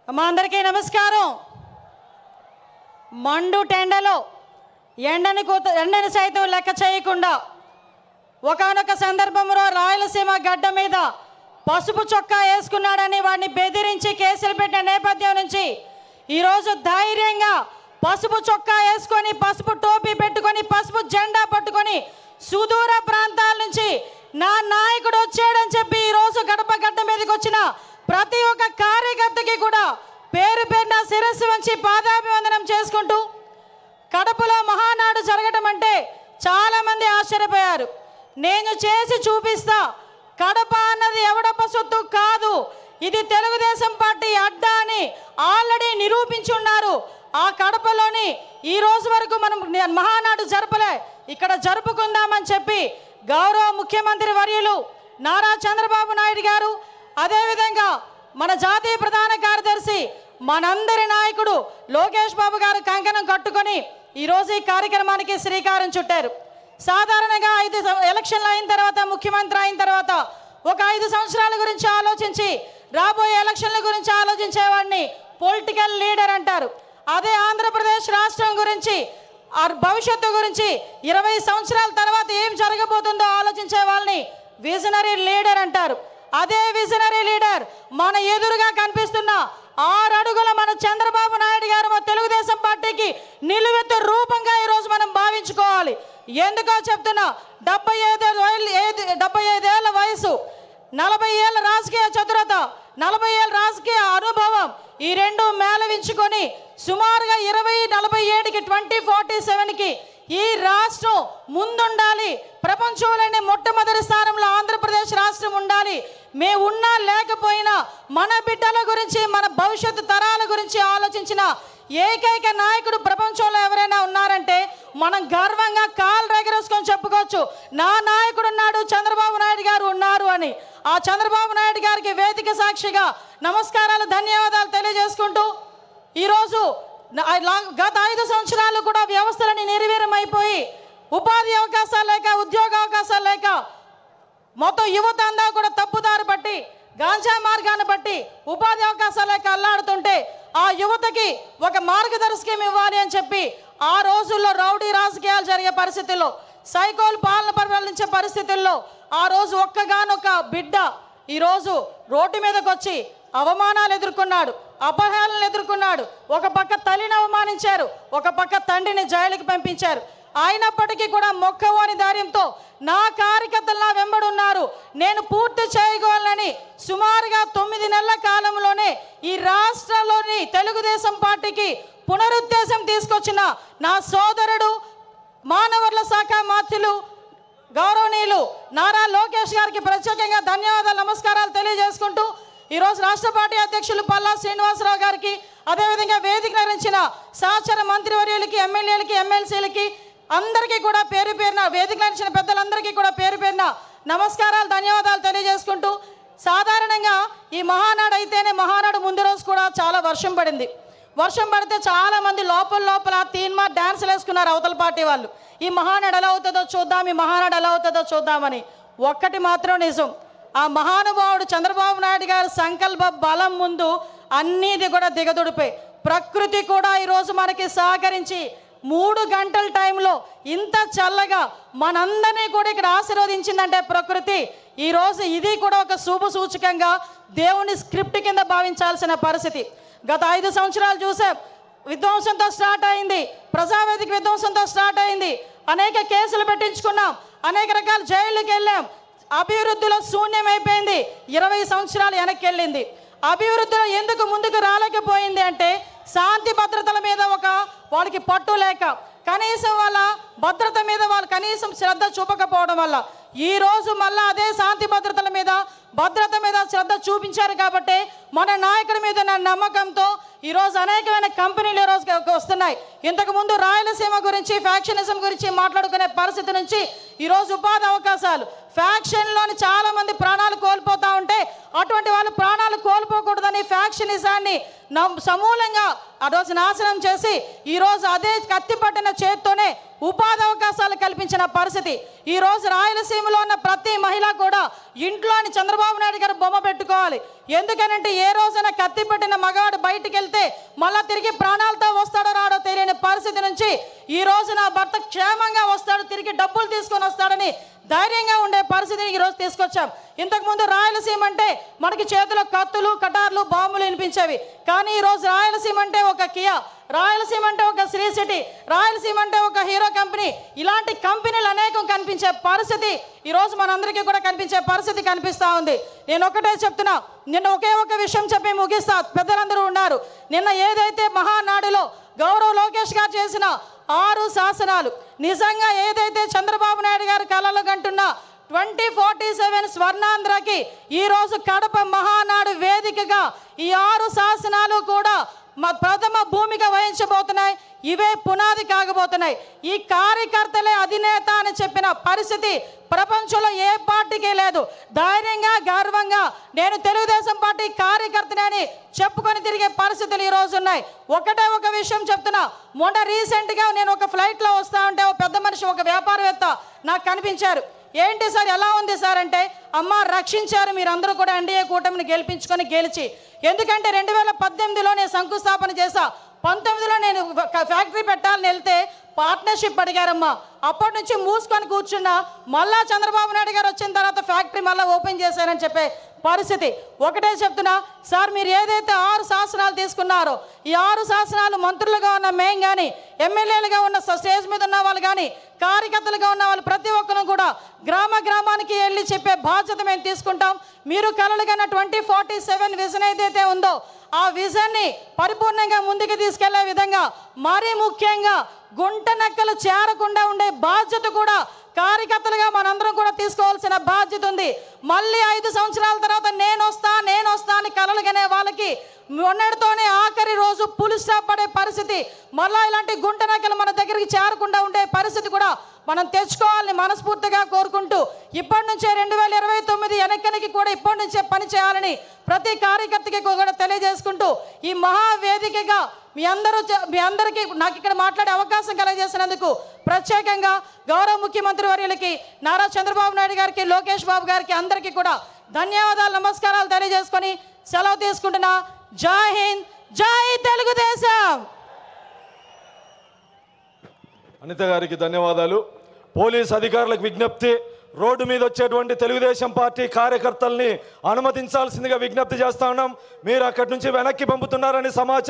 మా అందరికీ నమస్కారం. మండు టెండలో ఎండని సైతం లెక్క చేయకుండా ఒకానొక సందర్భంలో రాయలసీమ గడ్డ మీద పసుపు చొక్కా వేసుకున్నాడని వాడిని బెదిరించి కేసులు పెట్టిన నేపథ్యం నుంచి ఈరోజు ధైర్యంగా పసుపు చొక్కా వేసుకొని, పసుపు టోపీ పెట్టుకొని, పసుపు జెండా పట్టుకొని సుదూర ప్రాంతాల నుంచి నా నాయకుడు వచ్చాడని చెప్పి ఈరోజు గడప గడ్డ మీదకి వచ్చిన ప్రతి ఒక్క కార్యకర్తకి కూడా పేరు పేరున శిరస్సు వంచి పాదాభివందనం చేసుకుంటూ, కడపలో మహానాడు జరగటం అంటే చాలామంది ఆశ్చర్యపోయారు. నేను చేసి చూపిస్తా, కడప అన్నది ఎవడప్ప సొత్తు కాదు, ఇది తెలుగుదేశం పార్టీ అడ్డా అని ఆల్రెడీ నిరూపించున్నారు. ఆ కడపలోని ఈ రోజు వరకు మనం మహానాడు జరపలే, ఇక్కడ జరుపుకుందామని చెప్పి గౌరవ ముఖ్యమంత్రి వర్యులు నారా చంద్రబాబు నాయుడు గారు, అదేవిధంగా మన జాతీయ ప్రధాన కార్యదర్శి మనందరి నాయకుడు లోకేష్ బాబు గారు కంకణం కట్టుకొని ఈరోజు ఈ కార్యక్రమానికి శ్రీకారం చుట్టారు. సాధారణంగా 5 ఎలక్షన్లు అయిన తర్వాత, ముఖ్యమంత్రి అయిన తర్వాత ఒక 5 సంవత్సరాల గురించి ఆలోచించి రాబోయే ఎలక్షన్ల గురించి ఆలోచించేవాడిని పొలిటికల్ లీడర్ అంటారు. అదే ఆంధ్రప్రదేశ్ రాష్ట్రం గురించి, భవిష్యత్తు గురించి 20 సంవత్సరాల తర్వాత ఏం జరగబోతుందో ఆలోచించే వాళ్ళని విజనరీ లీడర్ అంటారు. అదే విజనరీ లీడర్ మన ఎదురుగా కనిపిస్తున్న 6 అడుగుల మన చంద్రబాబు నాయుడు గారు మా తెలుగుదేశం పార్టీకి నిలువెత్తు రూపంగా ఈరోజు మనం భావించుకోవాలి. ఎందుకో చెప్తున్నా, 75 ఏళ్ళ వయసు, 40 ఏళ్ళ రాజకీయ చతురత, 40 ఏళ్ళ రాజకీయ అనుభవం, ఈ రెండు మేళవించుకొని సుమారుగా 2047కి 2047కి ఈ రాష్ట్రం ముందుండాలి. ప్రపంచంలోనే మొట్టమొదటి స్థానంలో ఆంధ్రప్రదేశ్ రాష్ట్రం ఉండాలి. మేము ఉన్నా లేకపోయినా మన బిడ్డల గురించి, మన భవిష్యత్తు తరాల గురించి ఆలోచించిన ఏకైక నాయకుడు ప్రపంచంలో ఎవరైనా ఉన్నారంటే మనం గర్వంగా కాళ్ళు ఎగరేసుకొని చెప్పుకోవచ్చు, నా నాయకుడు ఉన్నాడు, చంద్రబాబు నాయుడు గారు ఉన్నారు అని. ఆ చంద్రబాబు నాయుడు గారికి వేదిక సాక్షిగా నమస్కారాలు, ధన్యవాదాలు తెలియజేసుకుంటూ, ఈరోజు గత 5 సంవత్సరాలు కూడా వ్యవస్థలని నిర్వీర్యమైపోయి ఉపాధి అవకాశాలు లేక, ఉద్యోగ అవకాశాలు లేక మొత్తం యువత అంతా కూడా తప్పుదారి బట్టి, గాంజా మార్గాన్ని బట్టి ఉపాధి అవకాశాలు లేక అల్లాడుతుంటే ఆ యువతకి ఒక మార్గదర్శకం ఇవ్వాలి అని చెప్పి ఆ రోజుల్లో రౌడీ రాజకీయాలు జరిగే పరిస్థితుల్లో, సైకోలు పాలన పరిపాలించే పరిస్థితుల్లో ఆ రోజు ఒక్కగానొక్క బిడ్డ ఈరోజు రోడ్డు మీదకి వచ్చి అవమానాలు ఎదుర్కొన్నాడు, అపహేళనలు ఎదుర్కొన్నాడు. ఒక పక్క తల్లిని అవమానించారు, ఒక పక్క తండ్రిని జైలుకి పంపించారు. అయినప్పటికీ కూడా మొక్కవోని ధైర్యంతో నా కార్యకర్తలు నా వెంబడున్నారు, నేను పూర్తి చేయగలనని సుమారుగా 9 నెలల కాలంలోనే ఈ రాష్ట్రంలోని తెలుగుదేశం పార్టీకి పునరుద్ధేశం తీసుకొచ్చిన నా సోదరుడు, మానవవనరుల శాఖ మంత్రులు గౌరవనీయులు నారా లోకేష్ గారికి ప్రత్యేకంగా ధన్యవాదాలు, నమస్కారాలు తెలియజేసుకుంటూ, ఈరోజు రాష్ట్ర పార్టీ అధ్యక్షులు పల్లా శ్రీనివాసరావు గారికి, అదేవిధంగా వేదిక నిర్వహించిన సహచర మంత్రివర్యులకి, ఎమ్మెల్యేలకి, ఎమ్మెల్సీలకి అందరికీ కూడా పేరు పేరున, వేదిక నిర్వహించిన పెద్దలందరికీ కూడా పేరు పేరున నమస్కారాలు, ధన్యవాదాలు తెలియజేసుకుంటూ, సాధారణంగా ఈ మహానాడు అయితేనే మహానాడు ముందు రోజు కూడా చాలా వర్షం పడింది. వర్షం పడితే చాలామంది లోపల తీన్మా డ్యాన్సులు వేసుకున్నారు అవతల పార్టీ వాళ్ళు. ఈ మహానాడు ఎలా అవుతుందో చూద్దాం, ఈ మహానాడు ఎలా అవుతుందో చూద్దామని. ఒక్కటి మాత్రం నిజం, ఆ మహానుభావుడు చంద్రబాబు నాయుడు గారి సంకల్ప బలం ముందు అన్నిది కూడా దిగదుడిపోయి, ప్రకృతి కూడా ఈరోజు మనకి సహకరించి 3 గంటల టైంలో ఇంత చల్లగా మనందరినీ కూడా ఇక్కడ ఆశీర్వదించిందంటే ప్రకృతి, ఈరోజు ఇది కూడా ఒక శుభ సూచకంగా దేవుని స్క్రిప్ట్ కింద భావించాల్సిన పరిస్థితి. గత 5 సంవత్సరాలు చూసాం, విధ్వంసంతో స్టార్ట్ అయింది, ప్రజావేదిక విధ్వంసంతో స్టార్ట్ అయింది, అనేక కేసులు పెట్టించుకున్నాం, అనేక రకాల జైళ్ళకి వెళ్ళాం, అభివృద్ధిలో శూన్యమైపోయింది, 20 సంవత్సరాలు వెనక్కి వెళ్ళింది. అభివృద్ధిలో ఎందుకు ముందుకు రాలేకపోయింది అంటే శాంతి భద్రతల మీద వాళ్ళకి పట్టు లేక, కనీసం వాళ్ళ భద్రత మీద వాళ్ళు కనీసం శ్రద్ధ చూపకపోవడం వల్ల ఈరోజు మళ్ళీ అదే శాంతి భద్రతల మీద, భద్రత మీద శ్రద్ధ చూపించారు. కాబట్టి మన నాయకుడి మీద నా నమ్మకంతో ఈరోజు అనేకమైన కంపెనీలు ఈరోజు వస్తున్నాయి. ఇంతకుముందు రాయలసీమ గురించి, ఫ్యాక్షనిజం గురించి మాట్లాడుకునే పరిస్థితి నుంచి ఈరోజు ఉపాధి అవకాశాలు, ఫ్యాక్షన్లోని చాలామంది ప్రాణాలు కోల్పోతూ ఉంటే అటువంటి వాళ్ళు ప్రాణాలు కోల్పోకూడదని ఫ్యాక్షనిజాన్ని సమూలంగా ఆ రోజు నాశనం చేసి ఈరోజు అదే కత్తి పట్టిన చేత్తోనే ఉపాధి అవకాశాలు కల్పించిన పరిస్థితి. ఈరోజు రాయలసీమలో ఉన్న ప్రతి మహిళ కూడా ఇంట్లోని చంద్రబాబు నాయుడు గారు బొమ్మ పెట్టుకోవాలి. ఎందుకనంటే ఏ రోజైనా కత్తి పట్టిన మగవాడు బయటికి వెళ్తే మళ్ళా తిరిగి ప్రాణాలతో వస్తాడో రాడో తెలియని పరిస్థితి నుంచి ఈ రోజు నా భర్త క్షేమంగా వస్తాడు, తిరిగి డబ్బులు తీసుకొని వస్తాడని ధైర్యంగా ఉండే పరిస్థితిని ఈరోజు తీసుకొచ్చాం. ఇంతకుముందు రాయలసీమ అంటే మనకి చేతిలో కత్తులు, కటార్లు, బాంబులు వినిపించేవి. కానీ ఈరోజు రాయలసీమ అంటే ఒక కియా, రాయలసీమ అంటే ఒక శ్రీ సిటీ, రాయలసీమ అంటే ఒక హీరో కంపెనీ, ఇలాంటి కంపెనీలు అనేకం కనిపించే పరిస్థితి ఈరోజు మనందరికీ కూడా కనిపించే పరిస్థితి కనిపిస్తూ ఉంది. నేను ఒకటే చెప్తున్నా, నిన్న ఒకే ఒక విషయం చెప్పి ముగిస్తా. పెద్దలందరూ ఉన్నారు. నిన్న ఏదైతే మహానాడులో గౌరవ లోకేష్ గారు చేసిన 6 శాసనాలు, నిజంగా ఏదైతే చంద్రబాబు నాయుడు గారు కలలు కంటున్న 2047 స్వర్ణాంధ్రకి ఈరోజు కడప మహానాడు వేదికగా ఈ 6 శాసనాలు కూడా ప్రథమ భూమిక వహించబోతున్నాయి. ఇవే పునాది కాగబోతున్నాయి. ఈ కార్యకర్తలే అధినేత అని చెప్పిన పరిస్థితి ప్రపంచంలో ఏ పార్టీకి లేదు. ధైర్యంగా, గర్వంగా నేను తెలుగుదేశం పార్టీ కార్యకర్తని చెప్పుకొని తిరిగే పరిస్థితులు ఈరోజు ఉన్నాయి. ఒకటే ఒక విషయం చెప్తున్నా. మొన్న రీసెంట్గా నేను ఒక ఫ్లైట్లో వస్తా ఉంటే ఒక పెద్ద మనిషి, ఒక వ్యాపారవేత్త నాకు కనిపించారు. ఏంటి సార్ ఎలా ఉంది సార్ అంటే, అమ్మ రక్షించారు మీరందరూ కూడా ఎన్డీఏ కూటమిని గెలిచి. ఎందుకంటే 2018లో నేను శంకుస్థాపన చేశా. 19లో నేను ఫ్యాక్టరీ పెట్టాలని వెళ్తే పార్ట్నర్షిప్ అడిగారమ్మా. అప్పటి నుంచి మూసుకొని కూర్చున్నా. మళ్ళా చంద్రబాబు నాయుడు గారు వచ్చిన తర్వాత ఫ్యాక్టరీ మళ్ళీ ఓపెన్ చేశారని చెప్పే పరిస్థితి. ఒకటే చెప్తున్నా సార్, మీరు ఏదైతే 6 శాసనాలు తీసుకున్నారో ఈ 6 శాసనాలు మంత్రులుగా ఉన్న మేము కానీ, ఎమ్మెల్యేలుగా ఉన్న స్టేజ్ మీద ఉన్న వాళ్ళు కానీ, కార్యకర్తలుగా ఉన్న వాళ్ళు ప్రతి ఒక్కరు కూడా గ్రామానికి వెళ్ళి చెప్పే బాధ్యత మేము తీసుకుంటాం. మీరు కలలుగన్న 2047 విజన్ ఏదైతే ఉందో ఆ విజన్ని పరిపూర్ణంగా ముందుకు తీసుకెళ్లే విధంగా, మరీ ముఖ్యంగా గుంట నక్కలు చేరకుండా ఉండే బాధ్యత కూడా కార్యకర్తలుగా మనందరం కూడా తీసుకోవాల్సిన బాధ్యత ఉంది. మళ్ళీ 5 సంవత్సరాల తర్వాత నేను వస్తా అని కలలుగనే వాళ్ళకి మొన్నటితోనే ఆఖరి రోజు పులి స్టాప్ పడే పరిస్థితి, మళ్ళీ ఇలాంటి గుంట నక్కలు మన దగ్గరికి చేరకుండా ఉండే పరిస్థితి కూడా మనం తెచ్చుకోవాలని మనస్ఫూర్తిగా కోరుకుంటూ, ఇప్పటి నుంచే 2029 ఎన్నికలకి కూడా ఇప్పటి నుంచే పని చేయాలని ప్రతి కార్యకర్తకి కూడా తెలియజేసుకుంటూ, ఈ మహావేదికగా మీ అందరికీ నాకు ఇక్కడ మాట్లాడే అవకాశం కలగజేసినందుకు ప్రత్యేకంగా గౌరవ ముఖ్యమంత్రి వర్యులకి, నారా చంద్రబాబు నాయుడు గారికి, లోకేష్ బాబు గారికి అందరికీ కూడా ధన్యవాదాలు, నమస్కారాలు తెలియజేసుకొని సెలవు తీసుకుంటున్నా. జై హింద్, జై తెలుగుదేశం. అనిత గారికి ధన్యవాదాలు. పోలీస్ అధికారులకు విజ్ఞప్తి, రోడ్డు మీద వచ్చేటువంటి తెలుగుదేశం పార్టీ కార్యకర్తల్ని అనుమతించాల్సిందిగా విజ్ఞప్తి చేస్తా ఉన్నాం. మీరు అక్కడి నుంచి వెనక్కి పంపుతున్నారని సమాచారం.